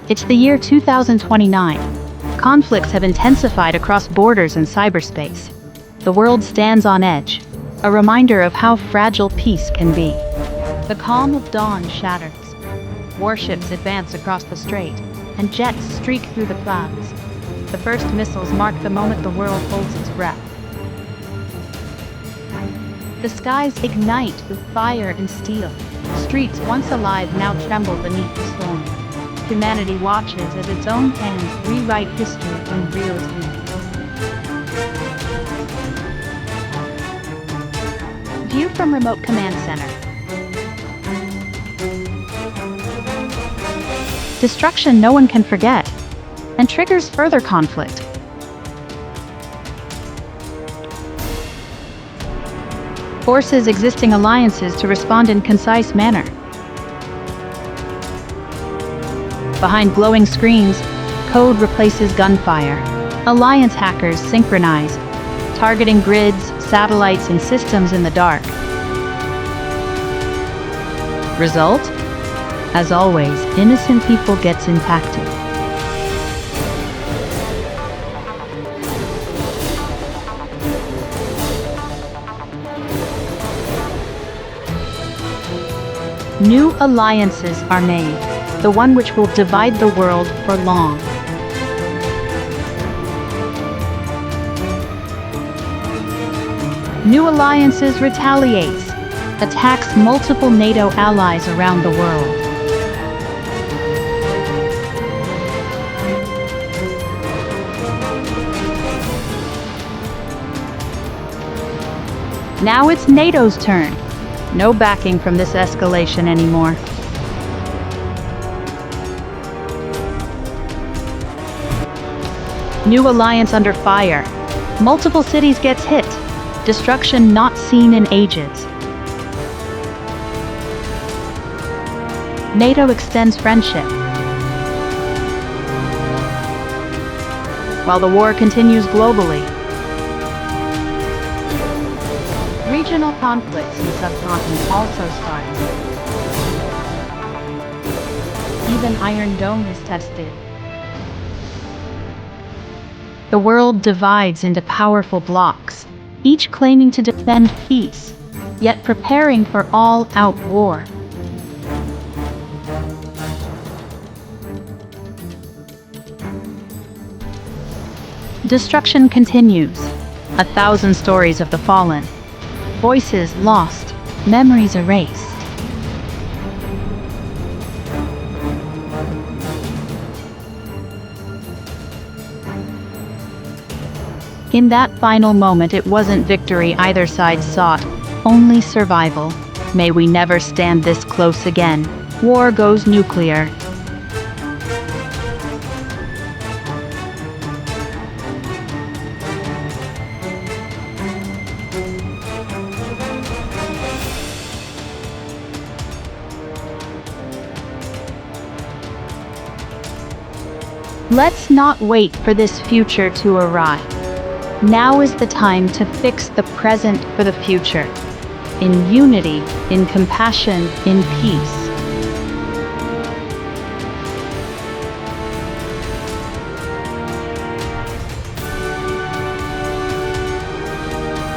It's the year 2029. Conflicts have intensified across borders and cyberspace. The world stands on edge, a reminder of how fragile peace can be. The calm of dawn shatters. Warships advance across the strait, and jets streak through the clouds. The first missiles mark the moment the world holds its breath. The skies ignite with fire and steel. Streets once alive now tremble beneath the storm. Humanity watches as its own hands rewrite history in real time. View from Remote Command Center. Destruction no one can forget, and triggers further conflict. Forces existing alliances to respond in concise manner. Behind glowing screens, code replaces gunfire. Alliance hackers synchronize, targeting grids, satellites, and systems in the dark. Result? As always, innocent people gets impacted. New alliances are made, the one which will divide the world for long. New alliances retaliates, attacks multiple NATO allies around the world. Now it's NATO's turn. No backing from this escalation anymore. New alliance under fire. Multiple cities gets hit. Destruction not seen in ages. NATO extends friendship. While the war continues globally. Regional conflicts in the subcontinent also start. Even Iron Dome is tested. The world divides into powerful blocks, each claiming to defend peace, yet preparing for all-out war. Destruction continues. 1,000 stories of the fallen. Voices lost, memories erased. In that final moment, it wasn't victory either side sought, only survival. May we never stand this close again. War goes nuclear. Let's not wait for this future to arrive. Now is the time to fix the present for the future. In unity, in compassion, in peace.